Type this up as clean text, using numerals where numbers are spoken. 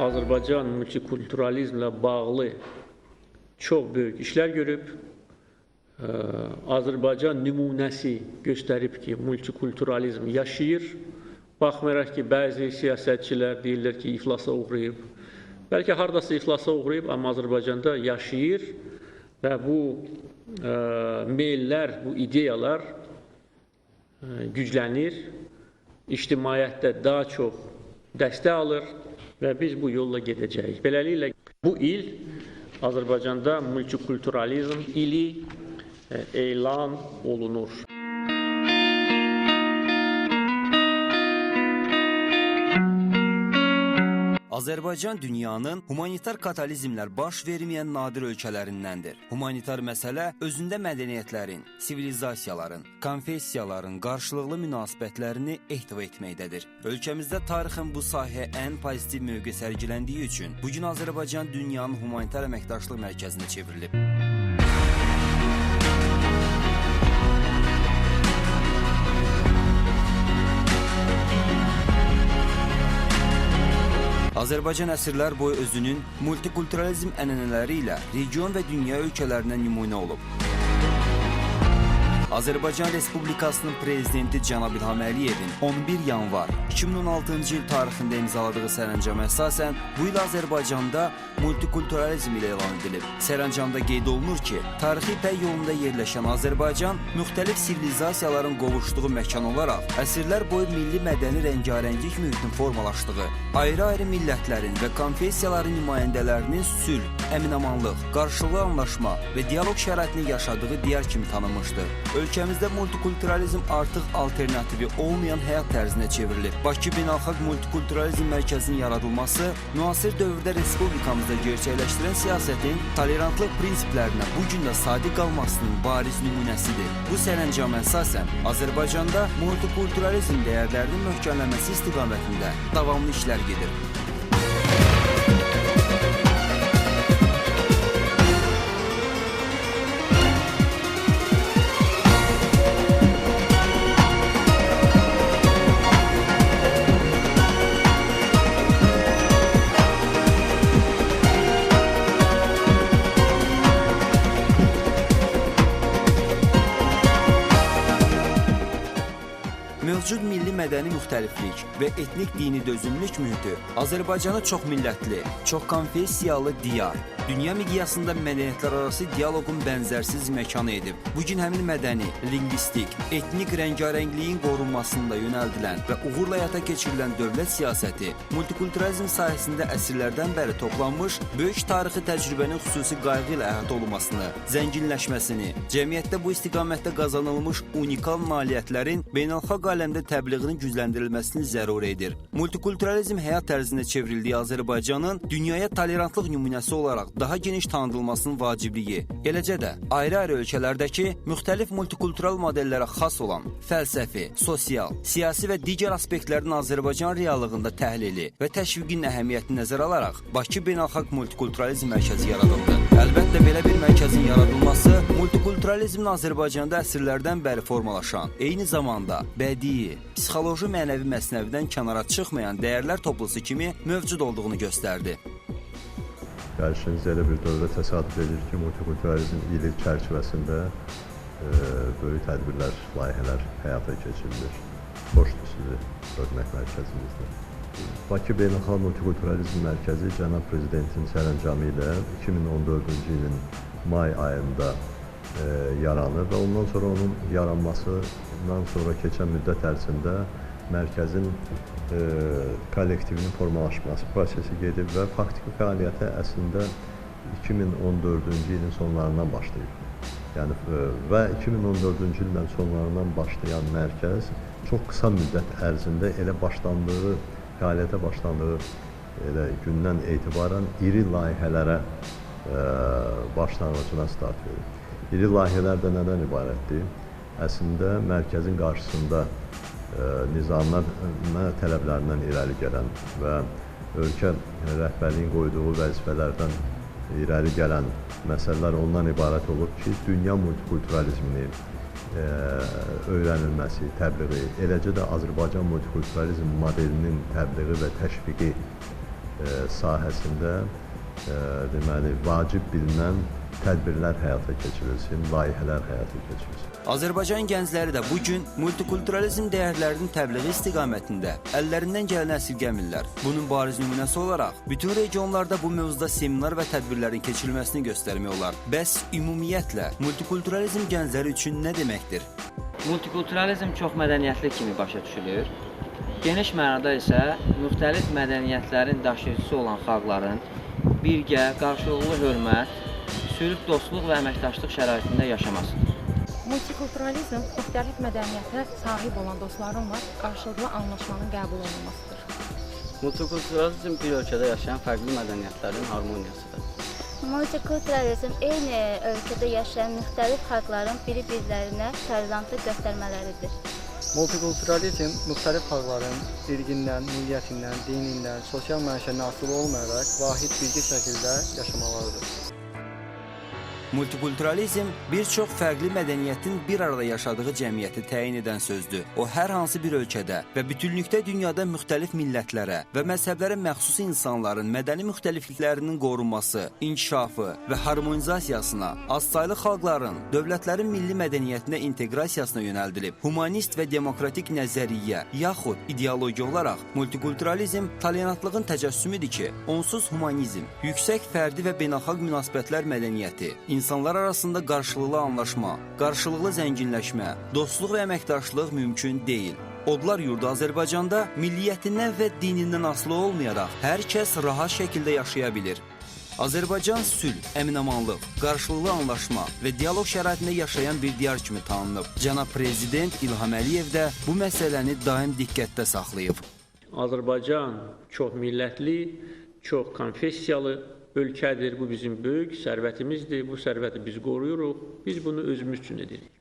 Azərbaycan multikulturalizmlə bağlı çox böyük işlər görüb. Azərbaycan nümunəsi göstərib ki, multikulturalizm yaşayır. Baxmayaraq ki, bəzi siyasətçilər deyirlər ki, iflasa uğrayıb. Bəlkə haradasa iflasa uğrayıb, amma Azərbaycanda yaşayır və bu meyllər, bu ideyalar güclənir, ictimaiyyətdə daha çox dəstək alır və biz bu yolla gedəcəyik. Beləliklə, bu il Azərbaycanda multikulturalizm ili elan olunur. Azərbaycan dünyanın humanitar katalizmlər baş verməyən nadir ölkələrindəndir. Humanitar məsələ özündə mədəniyyətlərin, sivilizasiyaların, konfessiyaların qarşılıqlı münasibətlərini ehtiva etməkdədir. Ölkəmizdə tarixin bu sahəyə ən pozitiv mövqe sərgiləndiyi üçün bugün Azərbaycan dünyanın humanitar əməkdaşlıq mərkəzinə çevrilib. Azərbaycan əsrlər boyu özünün multikulturalizm ənənələri ilə region və dünya ölkələrinə nümunə olub. Azərbaycan Respublikasının prezidenti Cənab İlham Əliyevin 11 yanvar 2016-cı il tarixində imzaladığı sərəncama əsasən bu il Azərbaycanda multikulturalizm ilə elan edilib. Sərəncamda qeyd olunur ki, tarixi ipək yolunda yerləşən Azərbaycan müxtəlif sivilizasiyaların qovuşduğu məkan olaraq əsrlər boyu milli mədəni rəngarənglik mühitinin formalaşdığı, ayrı-ayrı millətlərin və konfessiyaların nümayəndələrinin sülh, əmin-amanlıq, qarşılıqlı anlaşma və dialoq şəraitini yaşadığı diyar kimi tanınmışdır. Ölkəmizdə multikulturalizm artıq alternativi olmayan həyat tərzinə çevrilib. Bakı Beynəlxalq Multikulturalizm Mərkəzinin yaradılması müasir dövrdə respublikamızda gerçəkləşdirən siyasətin tolerantlıq prinsiplərinə bu gün də sadiq qalmasının bariz nümunəsidir. Bu sərəncama əsasən Azərbaycanda multikulturalizm dəyərlərinin möhkəmlənməsi istiqamətində davamlı işlər gedir. Mövcud milli mədəni müxtəliflik və etnik dini dözümlülük mühiti Azərbaycanı çox millətli, çox konfessiyalı diyar, dünya miqyasında mədəniyyətlər arası dialoqun bənzərsiz məkanı edib. Bugün həmin mədəni, lingvistik, etnik rəngarəngliyin qorunmasında yönəldilən və uğurla həyata keçirilən dövlət siyasəti, multikulturalizm sahəsində əsrlərdən bəri toplanmış, böyük tarixi təcrübənin xüsusi qayğı ilə əhatə olunmasını, zənginləşməsini, cəmiyyətdə bu istiqamətdə qazanılmış unikal nailiyyətlərin beynəlxalq aləmdə təbliğinin gücləndirilməsini zəruri edir. Multikulturalizm həyat tərzinə çevrildiyi Azərbaycanın dünyaya tolerantlıq nümunəsi olaraq daha geniş tanıdılmasının vacibliyi, eləcə də ayrı-ayrı ölkələrdəki müxtəlif multikultural modellərə xas olan fəlsəfi, sosial, siyasi və digər aspektlərin Azərbaycan reallığında təhlili və təşviqin əhəmiyyətini nəzərə alaraq Bakı Beynəlxalq Multikulturalizm Mərkəzi yaradıldı. Əlbəttə, belə bir mərkəzin yaradılması multikulturalizmin Azərbaycanda əsrlərdən bəri formalaşan, eyni zamanda bədii, psixoloji mənəvi məsnəvidən kənara çıxmayan dəyərlər toplusu kimi mövcud olduğunu göstərdi. Gəlişiniz elə bir dövrdə təsadüf edir ki, multikulturalizm ili çərçivəsində böyük tədbirlər, layihələr həyata keçirilir. Xoşdur sizi görmək mərkəzimizdə. Bakı Beynəlxalq Multikulturalizm Mərkəzi Cənab Prezidentin sərəncamı ilə 2014-cü ilin may ayında yaranır və ondan sonra onun yaranmasından sonra keçən müddət ərzində mərkəzin kollektivinin formalaşması prosesi gedib və faktiki fəaliyyəti əslində 2014-cü ilin sonlarından başlayıb. Yəni, və 2014-cü ildən sonlarından başlayan mərkəz çox qısa müddət ərzində elə başlandığı, fəaliyyətə başlandığı elə gündən etibarən iri layihələrə başlanğıcına start verir. İri layihələr də nədən ibarətdir? Əslində, mərkəzin qarşısında nizamnamə tələblərindən irəli gələn və ölkə rəhbərliyin qoyduğu vəzifələrdən irəli gələn məsələlər ondan ibarət olub ki, dünya multikulturalizmini öyrənilməsi, təbliği, eləcə də Azərbaycan multikulturalizm modelinin təbliği və təşviqi sahəsində deməli, vacib bilinən tədbirlər həyata keçirilsin, layihələr həyata keçirilsin. Azərbaycan gəncləri də bu gün multikulturalizm dəyərlərinin təbliği istiqamətində əllərindən gələn əsirgəmirlər. Bunun bariz nümunəsi olaraq bütün regionlarda bu mövzuda seminar və tədbirlərin keçirilməsini göstərmək olar. Bəs ümumiyyətlə multikulturalizm gəncləri üçün nə deməkdir? Multikulturalizm çox mədəniyyətli kimi başa düşülür. Geniş mənada isə müxtəlif mədəniyyətlərin daşıyıcısı olan xalqların birgə, qarşılıqlı hörmət, sülh, dostluq və əməkdaşlıq şəraitində yaşamasıdır. Multikulturalizm müxtəlif mədəniyyətə sahib olan dostlarınla qarşılıqlı anlaşmanın qəbul olunmasıdır. Multikulturalizm bir ölkədə yaşayan fərqli mədəniyyətlərin harmoniyasıdır. Multikulturalizm eyni ölkədə yaşayan müxtəlif xalqların biri-birlərinə tolerantlıq göstərmələridir. Multikulturalizm müxtəlif xalqların irqindən, milliyyətindən, dinindən, sosial məişədən asılı olmayaraq vahid birgə şəkildə yaşamalarıdır. Multikulturalizm bir çox fərqli mədəniyyətin bir arada yaşadığı cəmiyyəti təyin edən sözdür. O, hər hansı bir ölkədə və bütünlükdə dünyada müxtəlif millətlərə və məzhəblərə məxsus insanların mədəni müxtəlifliklərinin qorunması, inkişafı və harmonizasiyasına, azsaylı xalqların, dövlətlərin milli mədəniyyətinə inteqrasiyasına yönəldilib. Humanist və demokratik nəzəriyyə, yaxud ideologiya olaraq multikulturalizm tolerantlığın təcəssümüdür ki, onsuz humanizm, yüksək fərdi və beynəlxalq münasibətlər mədəniyyəti, İnsanlar arasında qarşılıqlı anlaşma, qarşılıqlı zənginləşmə, dostluq və əməkdaşlıq mümkün deyil. Odlar yurdu Azərbaycanda milliyyətindən və dinindən asılı olmayaraq hər kəs rahat şəkildə yaşaya bilir. Azərbaycan sülh, əminamanlıq, qarşılıqlı anlaşma və dialoq şəraitində yaşayan bir diyar kimi tanınıb. Cənab Prezident İlham Əliyev də bu məsələni daim diqqətdə saxlayıb. Azərbaycan çox millətli, çox konfessiyalı ölkədir. Bu bizim böyük sərvətimizdir. Bu sərvəti biz qoruyuruq. Biz bunu özümüz üçün edirik.